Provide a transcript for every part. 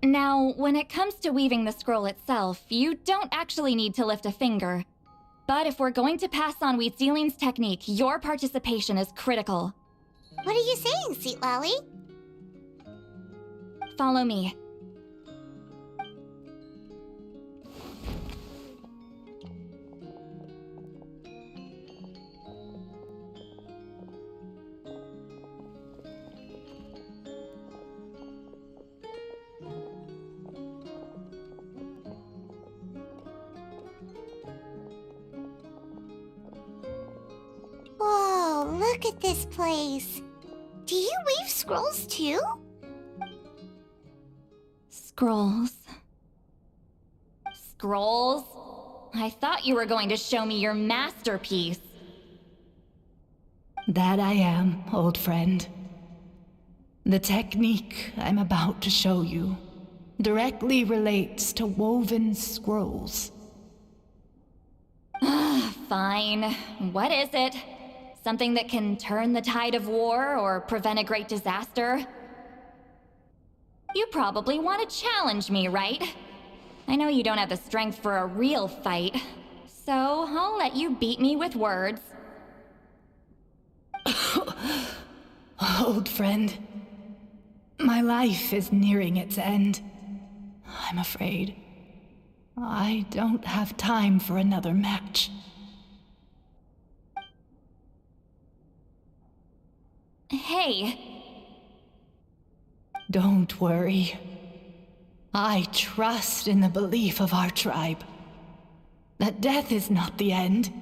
Now, when it comes to weaving the scroll itself, you don't actually need to lift a finger. But if we're going to pass on Wheatzilion's technique, your participation is critical. What are you saying, Sweet Lolly? Follow me. Whoa, look at this place. Do you weave scrolls too? Scrolls. Scrolls? I thought you were going to show me your masterpiece. That I am, old friend. The technique I'm about to show you directly relates to woven scrolls. Fine. What is it? Something that can turn the tide of war or prevent a great disaster? You probably want to challenge me, right? I know you don't have the strength for a real fight, so I'll let you beat me with words. Old friend, my life is nearing its end. I'm afraid I don't have time for another match. Hey. Don't worry. I trust in the belief of our tribe that death is not the end,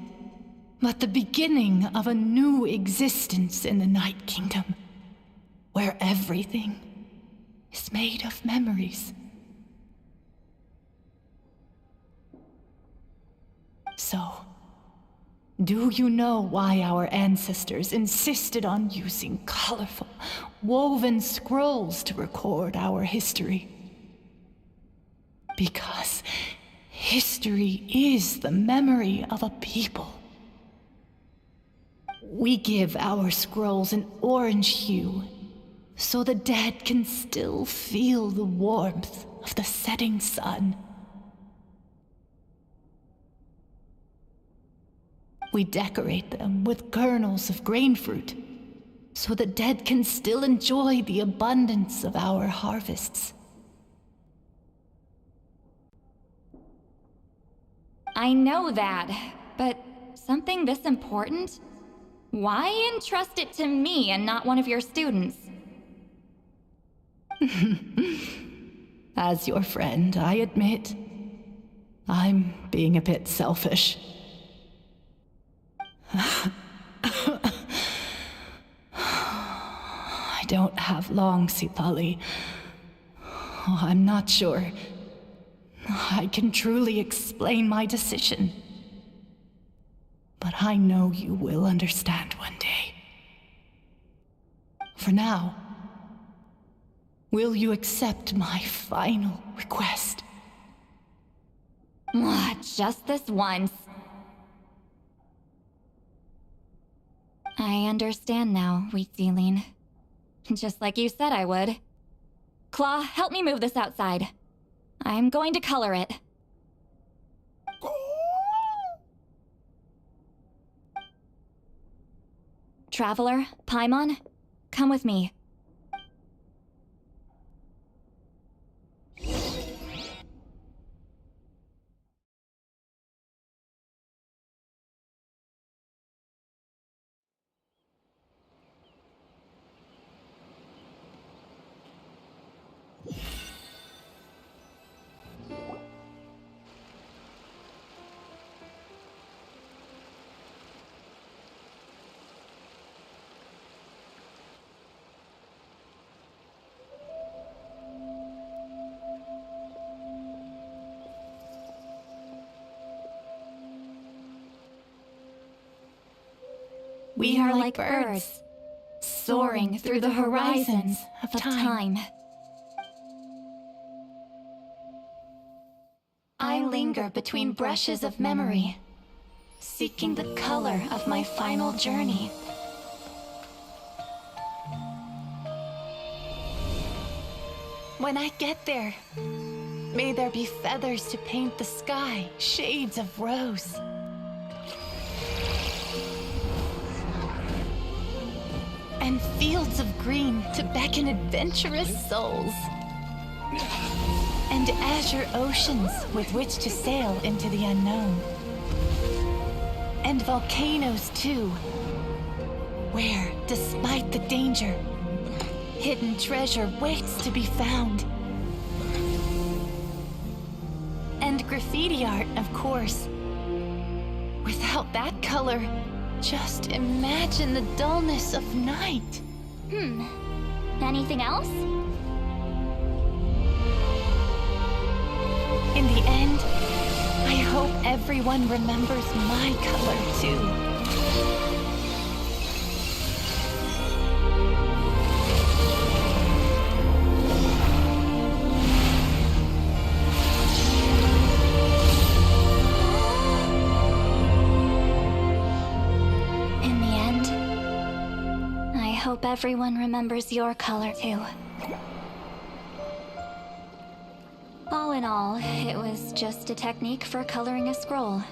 but the beginning of a new existence in the Night Kingdom, where everything is made of memories. So, do you know why our ancestors insisted on using colorful, woven scrolls to record our history? Because history is the memory of a people. We give our scrolls an orange hue, so the dead can still feel the warmth of the setting sun. We decorate them with kernels of grain fruit, so the dead can still enjoy the abundance of our harvests. I know that, but something this important? Why entrust it to me and not one of your students? As your friend, I admit, I'm being a bit selfish. I don't have long, Cithali. I'm not sure I can truly explain my decision. But I know you will understand one day. For now, will you accept my final request? Just this once. I understand now, Wheatzilien. Just like you said I would. Claw, help me move this outside. I'm going to color it. Traveler, Paimon, come with me. We are like birds, soaring through the horizons of time. I linger between brushes of memory, seeking the color of my final journey. When I get there, may there be feathers to paint the sky, shades of rose. And fields of green to beckon adventurous souls. And azure oceans with which to sail into the unknown. And volcanoes too, where, despite the danger, hidden treasure waits to be found. And graffiti art, of course. Without that color, just imagine the dullness of night. Anything else? In the end, I hope everyone remembers my color too. In the end, I hope everyone remembers your color too. All in all, it was just a technique for coloring a scroll.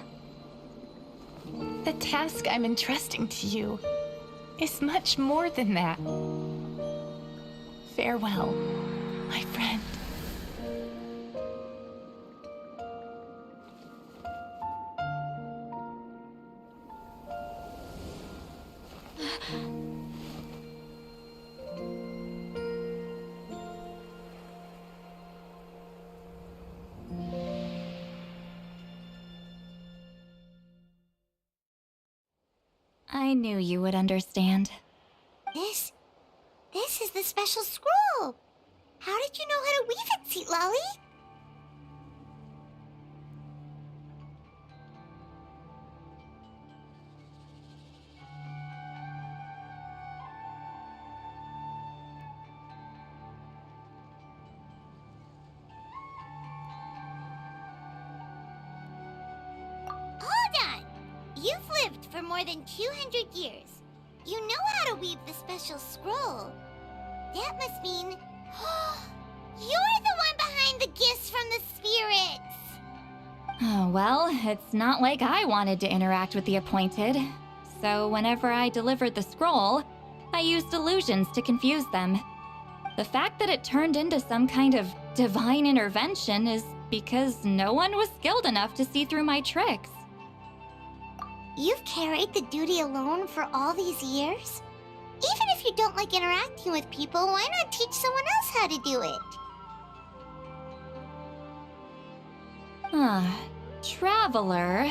The task I'm entrusting to you is much more than that. Farewell, my friend. I knew you would understand. This is the special scroll. How did you know how to weave it, Seat Lolly? Hold on! You've lived for more than 200 years. You know how to weave the special scroll. That must mean... you're the one behind the gifts from the spirits! Oh, well, it's not like I wanted to interact with the Appointed. So whenever I delivered the scroll, I used illusions to confuse them. The fact that it turned into some kind of divine intervention is because no one was skilled enough to see through my tricks. You've carried the duty alone for all these years? Even if you don't like interacting with people, why not teach someone else how to do it? Traveler,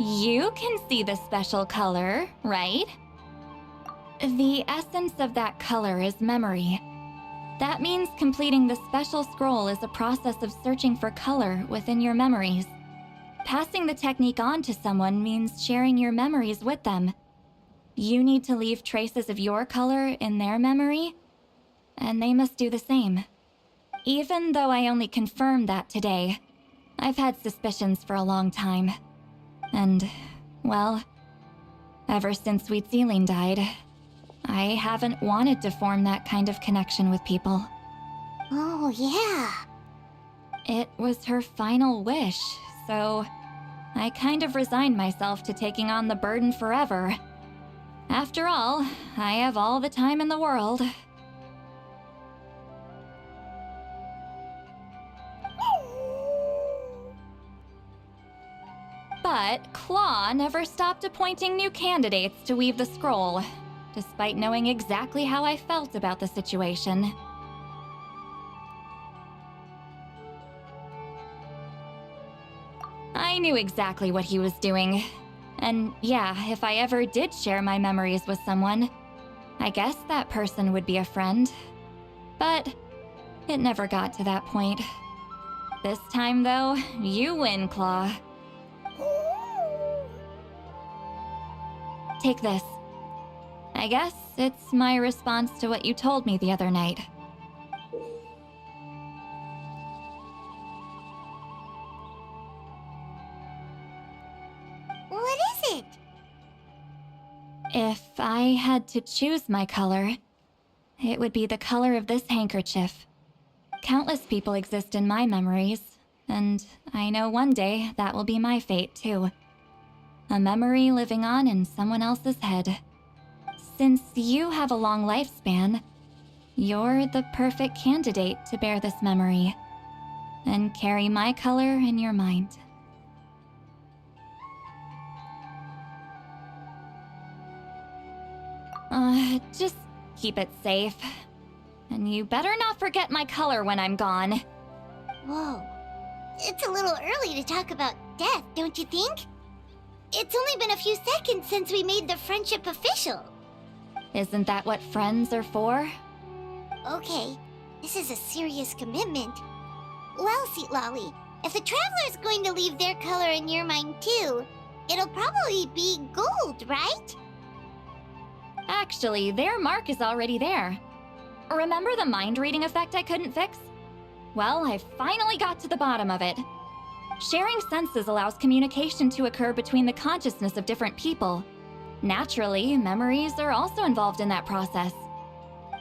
you can see the special color, right? The essence of that color is memory. That means completing the special scroll is a process of searching for color within your memories. Passing the technique on to someone means sharing your memories with them. You need to leave traces of your color in their memory, and they must do the same. Even though I only confirmed that today, I've had suspicions for a long time. And, well, ever since Sweet Celine died, I haven't wanted to form that kind of connection with people. Oh, yeah. It was her final wish, so I kind of resigned myself to taking on the burden forever. After all, I have all the time in the world. But Claw never stopped appointing new candidates to weave the scroll, despite knowing exactly how I felt about the situation. I knew exactly what he was doing. And yeah, if I ever did share my memories with someone, I guess that person would be a friend. But it never got to that point. This time, though, you win, Claw. Take this. I guess it's my response to what you told me the other night. What is it? If I had to choose my color, it would be the color of this handkerchief. Countless people exist in my memories, and I know one day that will be my fate too. A memory living on in someone else's head. Since you have a long lifespan, you're the perfect candidate to bear this memory and carry my color in your mind. Just keep it safe. And you better not forget my color when I'm gone. Whoa. It's a little early to talk about death, don't you think? It's only been a few seconds since we made the friendship official. Isn't that what friends are for? Okay, this is a serious commitment. Well, Sweet Lolly, if the Traveler's going to leave their color in your mind too, it'll probably be gold, right? Actually, their mark is already there. Remember the mind reading effect I couldn't fix? Well, I finally got to the bottom of it. Sharing senses allows communication to occur between the consciousness of different people. Naturally, memories are also involved in that process.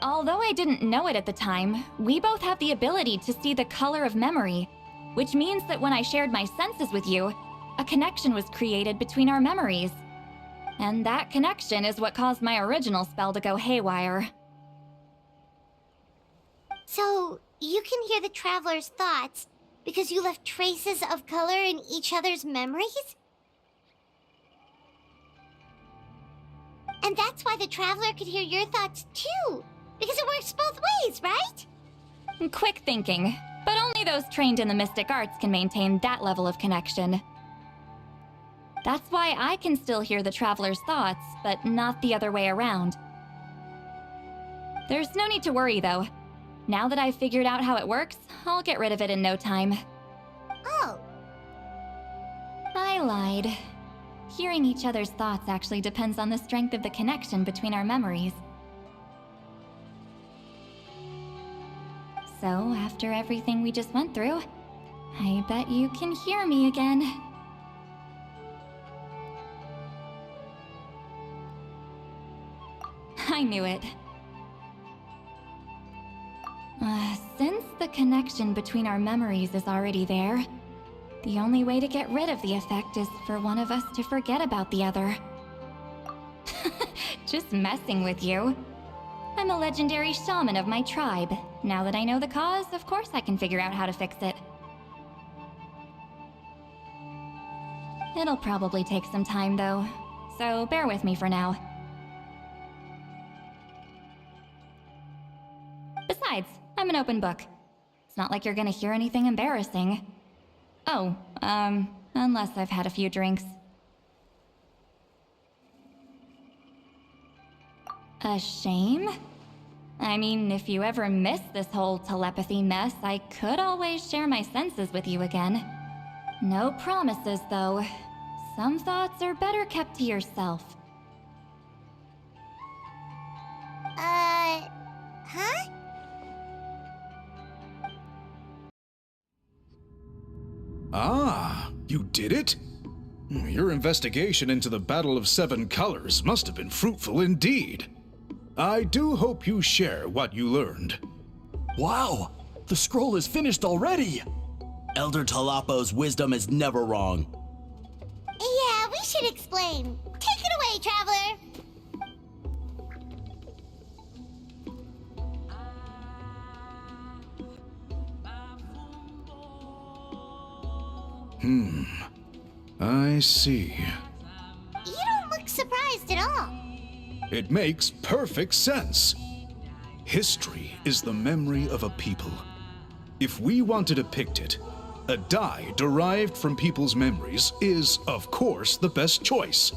Although I didn't know it at the time, we both have the ability to see the color of memory, which means that when I shared my senses with you, a connection was created between our memories. And that connection is what caused my original spell to go haywire. So, you can hear the Traveler's thoughts because you left traces of color in each other's memories? And that's why the Traveler could hear your thoughts too, because it works both ways, right? Quick thinking, but only those trained in the mystic arts can maintain that level of connection. That's why I can still hear the Traveler's thoughts, but not the other way around. There's no need to worry, though. Now that I've figured out how it works, I'll get rid of it in no time. Oh. I lied. Hearing each other's thoughts actually depends on the strength of the connection between our memories. So, after everything we just went through, I bet you can hear me again. I knew it. Since the connection between our memories is already there, the only way to get rid of the effect is for one of us to forget about the other. Just messing with you. I'm a legendary shaman of my tribe. Now that I know the cause, of course I can figure out how to fix it. It'll probably take some time, though, so bear with me for now. Besides, I'm an open book. It's not like you're gonna hear anything embarrassing. Oh, unless I've had a few drinks. A shame? I mean, if you ever miss this whole telepathy mess, I could always share my senses with you again. No promises, though. Some thoughts are better kept to yourself. Huh? Ah, you did it? Your investigation into the Battle of Seven Colors must have been fruitful indeed. I do hope you share what you learned. Wow! The scroll is finished already! Elder Talapo's wisdom is never wrong. Yeah, we should explain. Take it away, Traveler! I see. You don't look surprised at all. It makes perfect sense. History is the memory of a people. If we want to depict it, a die derived from people's memories is, of course, the best choice.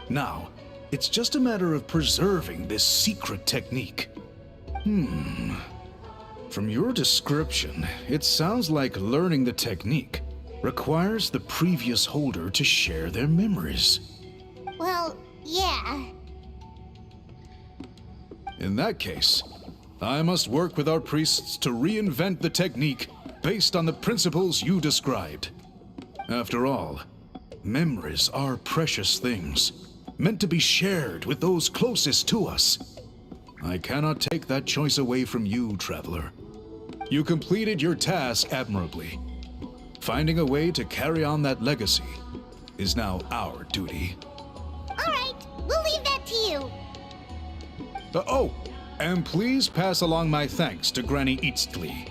Now, it's just a matter of preserving this secret technique. From your description, it sounds like learning the technique requires the previous holder to share their memories. Well, yeah. In that case, I must work with our priests to reinvent the technique based on the principles you described. After all, memories are precious things, meant to be shared with those closest to us. I cannot take that choice away from you, Traveler. You completed your task admirably. Finding a way to carry on that legacy is now our duty. Alright, we'll leave that to you. Oh, and please pass along my thanks to Granny Eastly.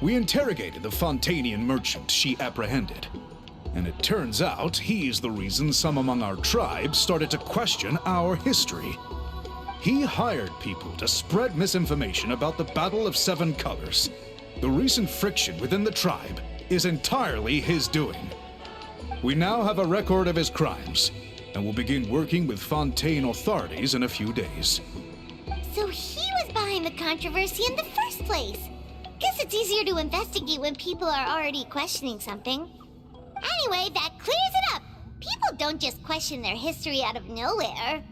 We interrogated the Fontanian merchant she apprehended, and it turns out he's the reason some among our tribe started to question our history. He hired people to spread misinformation about the Battle of Seven Colors. The recent friction within the tribe is entirely his doing. We now have a record of his crimes, and will begin working with Fontaine authorities in a few days. So he was behind the controversy in the first place. Guess it's easier to investigate when people are already questioning something. Anyway, that clears it up. People don't just question their history out of nowhere.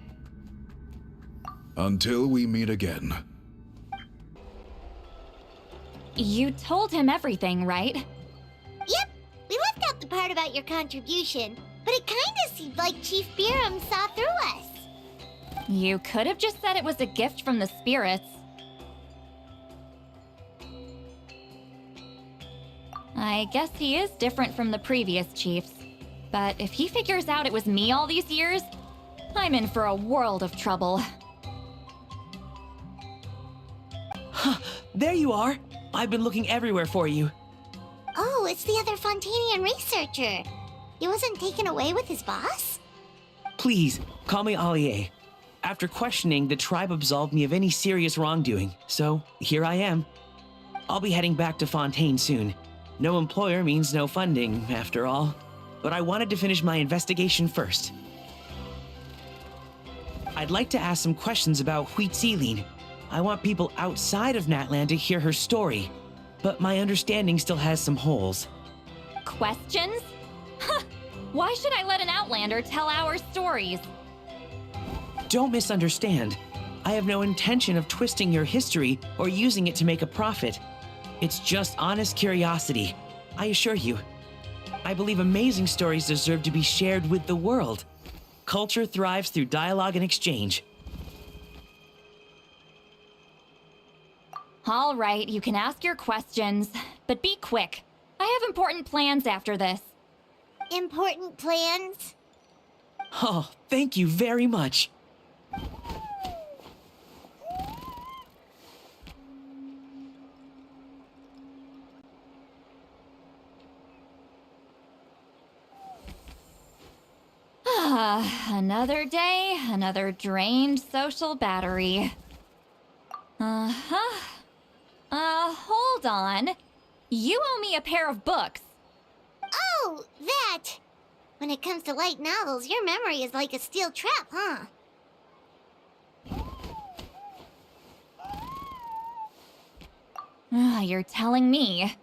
Until we meet again. You told him everything, right? Yep, we left out the part about your contribution, but it kinda seemed like Chief Biram saw through us. You could have just said it was a gift from the spirits. I guess he is different from the previous chiefs. But if he figures out it was me all these years, I'm in for a world of trouble. There you are. I've been looking everywhere for you. Oh, it's the other Fontanian researcher. He wasn't taken away with his boss? Please, call me Allier. After questioning, the tribe absolved me of any serious wrongdoing, so here I am. I'll be heading back to Fontaine soon. No employer means no funding, after all. But I wanted to finish my investigation first. I'd like to ask some questions about Huitziline. I want people outside of Natlan to hear her story, but my understanding still has some holes. Questions? Huh! Why should I let an Outlander tell our stories? Don't misunderstand. I have no intention of twisting your history or using it to make a profit. It's just honest curiosity, I assure you. I believe amazing stories deserve to be shared with the world. Culture thrives through dialogue and exchange. All right, you can ask your questions, but be quick. I have important plans after this. Important plans? Oh, thank you very much. Another day, another drained social battery. Hold on. You owe me a pair of books. Oh, that! When it comes to light novels, your memory is like a steel trap, huh? You're telling me.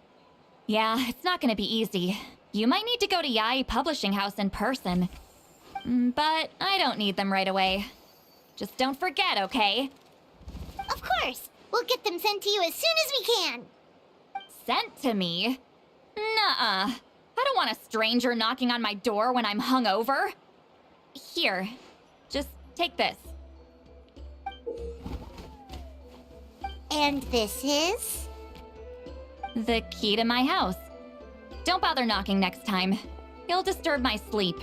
Yeah, it's not gonna be easy. You might need to go to Yai Publishing House in person. But I don't need them right away. Just don't forget, okay? Of course! We'll get them sent to you as soon as we can! Sent to me? Nuh-uh. I don't want a stranger knocking on my door when I'm hungover. Here, just take this. And this is? The key to my house. Don't bother knocking next time. You'll disturb my sleep.